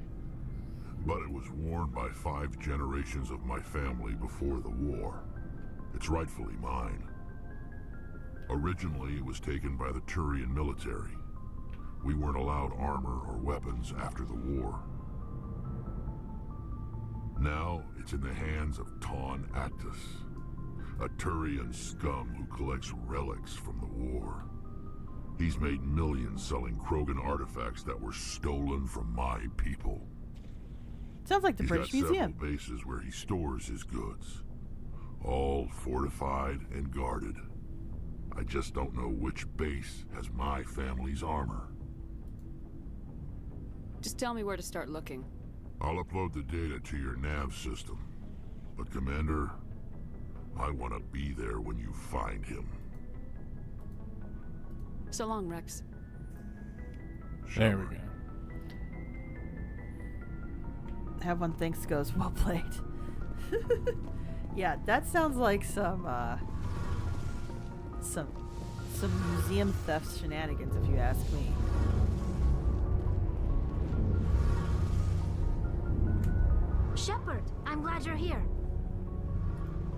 But it was worn by 5 generations of my family before the war. It's rightfully mine. Originally, it was taken by the Turian military. We weren't allowed armor or weapons after the war. Now, it's in the hands of Ton Actus, a Turian scum who collects relics from the war. He's made millions selling Krogan artifacts that were stolen from my people. Sounds like the British He's got Museum. several bases where he stores his goods. All fortified and guarded. I just don't know which base has my family's armor. Just tell me where to start looking. I'll upload the data to your nav system. But Commander, I want to be there when you find him. So long, Rex. There we go. Have one thinks goes, well played. Yeah, that sounds like some museum theft shenanigans, if you ask me. Shepard, I'm glad you're here.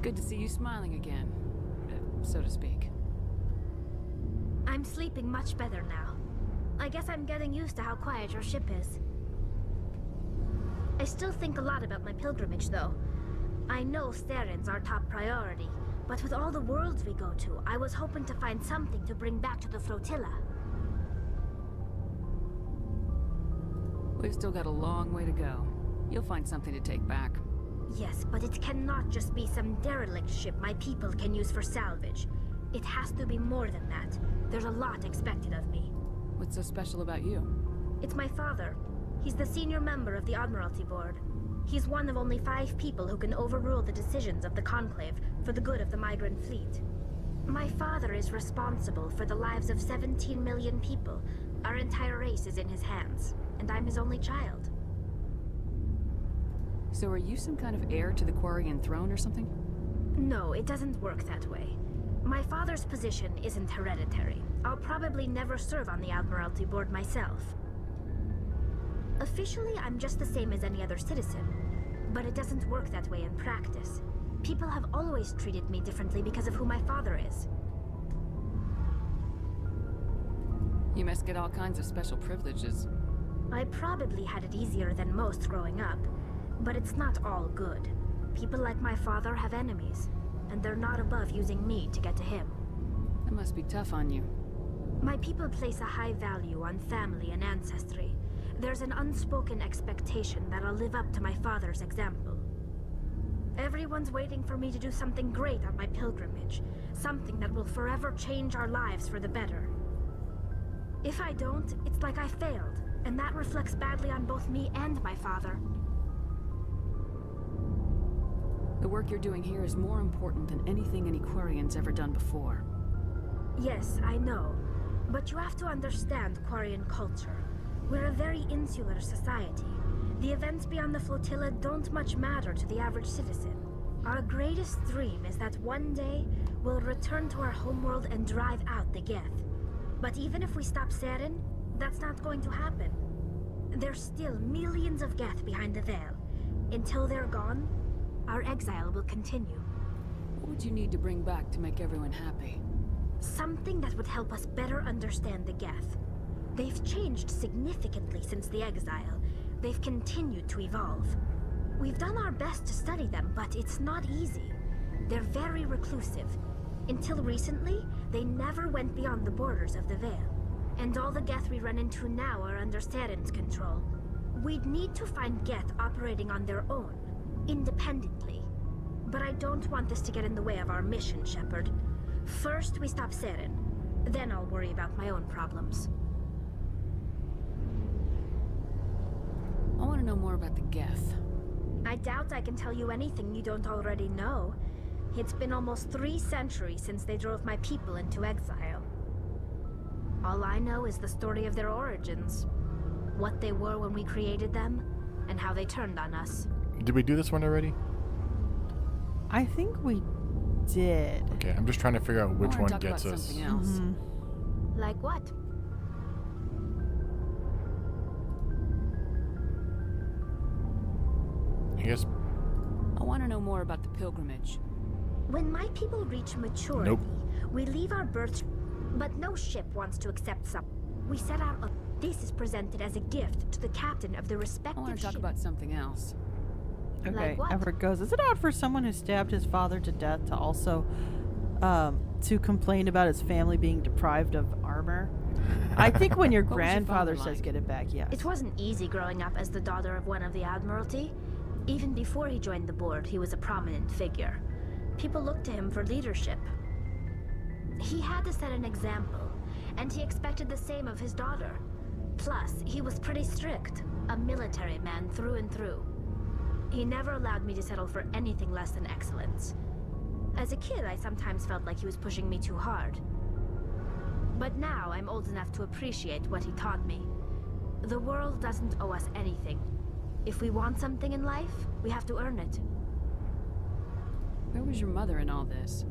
Good to see you smiling again, so to speak. I'm sleeping much better now. I guess I'm getting used to how quiet your ship is. I still think a lot about my pilgrimage, though. I know Theron's our top priority, but with all the worlds we go to, I was hoping to find something to bring back to the flotilla. We've still got a long way to go. You'll find something to take back. Yes, but it cannot just be some derelict ship my people can use for salvage. It has to be more than that. There's a lot expected of me. What's so special about you? It's my father. He's the senior member of the Admiralty Board. He's one of only 5 people who can overrule the decisions of the Conclave for the good of the migrant fleet. My father is responsible for the lives of 17 million people. Our entire race is in his hands, and I'm his only child. So are you some kind of heir to the Quarian throne or something? No, it doesn't work that way. My father's position isn't hereditary. I'll probably never serve on the Admiralty Board myself. Officially, I'm just the same as any other citizen. But it doesn't work that way in practice. People have always treated me differently because of who my father is. You must get all kinds of special privileges. I probably had it easier than most growing up. But it's not all good. People like my father have enemies, and they're not above using me to get to him. That must be tough on you. My people place a high value on family and ancestry. There's an unspoken expectation that I'll live up to my father's example. Everyone's waiting for me to do something great on my pilgrimage, something that will forever change our lives for the better. If I don't, it's like I failed, and that reflects badly on both me and my father. The work you're doing here is more important than anything any Quarian's ever done before. Yes, I know. But you have to understand Quarian culture. We're a very insular society. The events beyond the flotilla don't much matter to the average citizen. Our greatest dream is that one day we'll return to our homeworld and drive out the Geth. But even if we stop Saren, that's not going to happen. There's still millions of Geth behind the veil. Until they're gone, our exile will continue. What would you need to bring back to make everyone happy? Something that would help us better understand the Geth. They've changed significantly since the exile. They've continued to evolve. We've done our best to study them, but it's not easy. They're very reclusive. Until recently, they never went beyond the borders of the Veil. And all the Geth we run into now are under Saren's control. We'd need to find Geth operating on their own, independently. But I don't want this to get in the way of our mission, Shepard. First, we stop Saren. Then I'll worry about my own problems. I want to know more about the Geth. I doubt I can tell you anything you don't already know. It's been almost 3 centuries since they drove my people into exile. All I know is the story of their origins. What they were when we created them, and how they turned on us. Did we do this one already? I think we did. Okay, I'm just trying to figure out which I wanna one talk gets about us. something else. Like what? I guess. I want to know more about the pilgrimage. When my people reach maturity, Nope. we leave our birth, but no ship wants to accept some. We set out this is presented as a gift to the captain of the I respective want to talk ship. about something else. Okay, Like what? Everett goes, is it odd for someone who stabbed his father to death to also to complain about his family being deprived of armor? I think when your What was your grandfather father says like? get it back, yes. It wasn't easy growing up as the daughter of one of the Admiralty. Even before he joined the board, he was a prominent figure. People looked to him for leadership. He had to set an example, and he expected the same of his daughter. Plus, he was pretty strict, a military man through and through. He never allowed me to settle for anything less than excellence. As a kid, I sometimes felt like he was pushing me too hard. But now I'm old enough to appreciate what he taught me. The world doesn't owe us anything. If we want something in life, we have to earn it. Where was your mother in all this?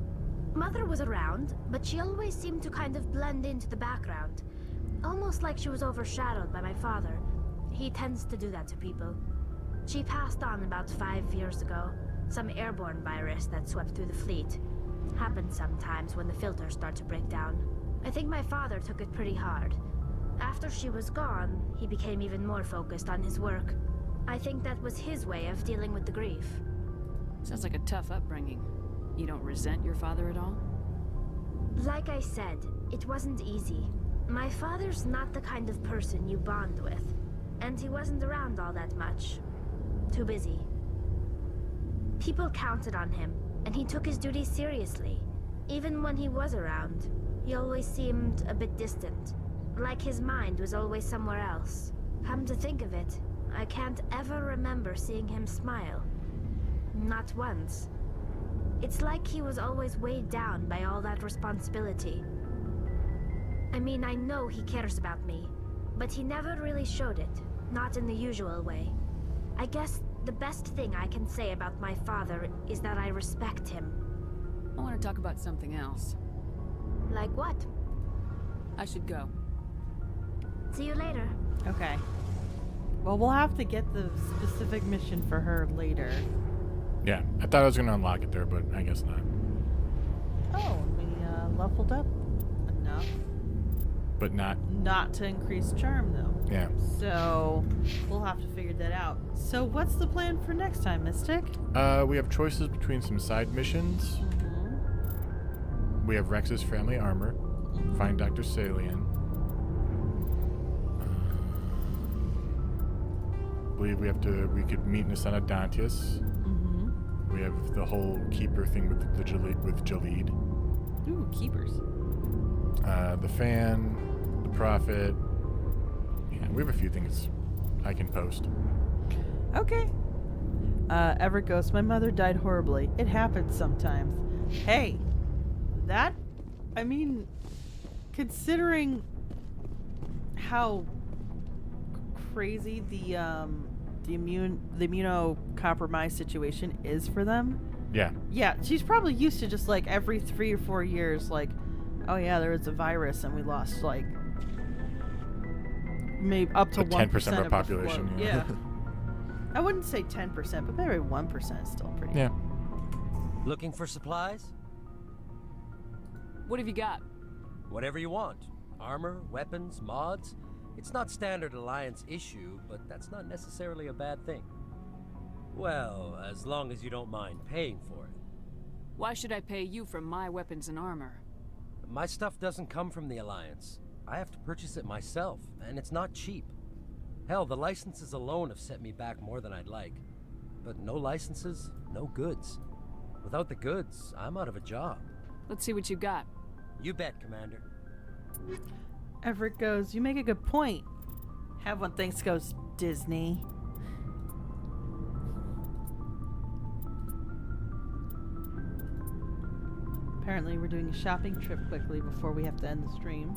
Mother was around, but she always seemed to kind of blend into the background. Almost like she was overshadowed by my father. He tends to do that to people. She passed on about 5 years ago. Some airborne virus that swept through the fleet. Happens sometimes when the filters start to break down. I think my father took it pretty hard. After she was gone, he became even more focused on his work. I think that was his way of dealing with the grief. Sounds like a tough upbringing. You don't resent your father at all? Like I said, it wasn't easy. My father's not the kind of person you bond with. And he wasn't around all that much. Too busy. People counted on him, and he took his duties seriously. Even when he was around, he always seemed a bit distant. Like his mind was always somewhere else. Come to think of it, I can't ever remember seeing him smile. Not once. It's like he was always weighed down by all that responsibility. I mean, I know he cares about me, but he never really showed it. Not in the usual way. I guess the best thing I can say about my father is that I respect him. I want to talk about something else. Like what? I should go. See you later. Okay. Well, we'll have to get the specific mission for her later. Yeah, I thought I was going to unlock it there, but I guess not. Oh, we leveled up enough. But not. Not to increase charm, though. Yeah. So, we'll have to figure that out. So, what's the plan for next time, Mystic? We have choices between some side missions. Mm-hmm. We have Rex's family armor. Mm-hmm. Find Dr. Salian. I believe we could meet in the Son of Dantius. Mm-hmm. We have the whole keeper thing with Jalid. Ooh, keepers. The fan, the prophet. Yeah, we have a few things I can post. Okay. Everett goes, my mother died horribly. It happens sometimes. Hey, I mean, considering how crazy the immunocompromised situation is for them. Yeah. Yeah, she's probably used to just like every 3 or 4 years, like, oh yeah, there was a virus and we lost like maybe up to 1% of our population. The yeah. I wouldn't say 10%, but maybe 1% is still pretty. Yeah. Looking for supplies? What have you got? Whatever you want. Armor, weapons, mods. It's not standard Alliance issue, but that's not necessarily a bad thing. Well, as long as you don't mind paying for it. Why should I pay you for my weapons and armor? My stuff doesn't come from the Alliance. I have to purchase it myself, and it's not cheap. Hell, the licenses alone have set me back more than I'd like. But no licenses, no goods. Without the goods, I'm out of a job. Let's see what you got. You bet, Commander. Everett goes, you make a good point. Have one thanks goes Disney. Apparently we're doing a shopping trip quickly before we have to end the stream.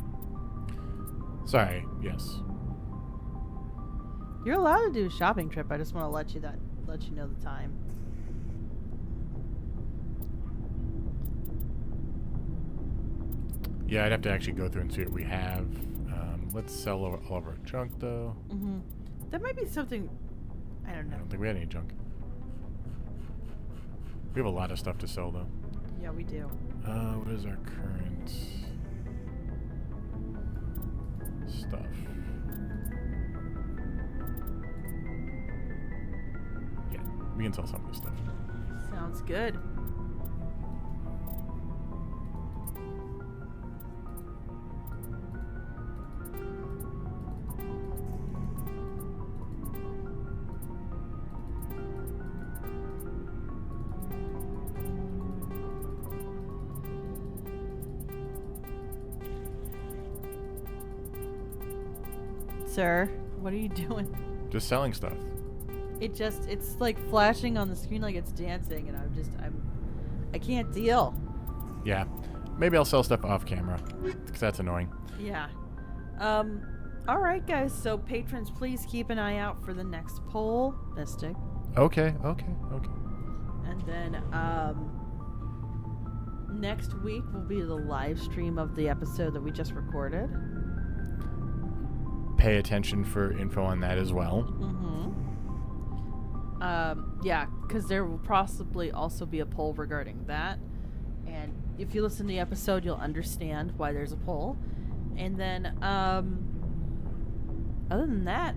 Sorry, yes. You're allowed to do a shopping trip. I just want to let you know the time. Yeah, I'd have to actually go through and see what we have. Let's sell all of our junk, though. Mm-hmm. That might be something... I don't know. I don't think we had any junk. We have a lot of stuff to sell, though. Yeah, we do. What is our current stuff? Yeah, we can sell some of this stuff. Sounds good. Sir, what are you doing? Just selling stuff. It's like flashing on the screen like it's dancing, and I can't deal. Yeah, maybe I'll sell stuff off camera, because that's annoying. Yeah. All right, guys. So patrons, please keep an eye out for the next poll, Mystic. Okay. And then next week will be the live stream of the episode that we just recorded. Pay attention for info on that as well. Yeah, because there will possibly also be a poll regarding that. And if you listen to the episode, you'll understand why there's a poll. And then, other than that,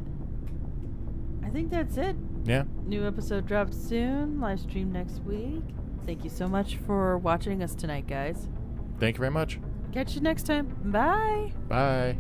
I think that's it. Yeah. New episode dropped soon. Live stream next week. Thank you so much for watching us tonight, guys. Thank you very much. Catch you next time. Bye. Bye.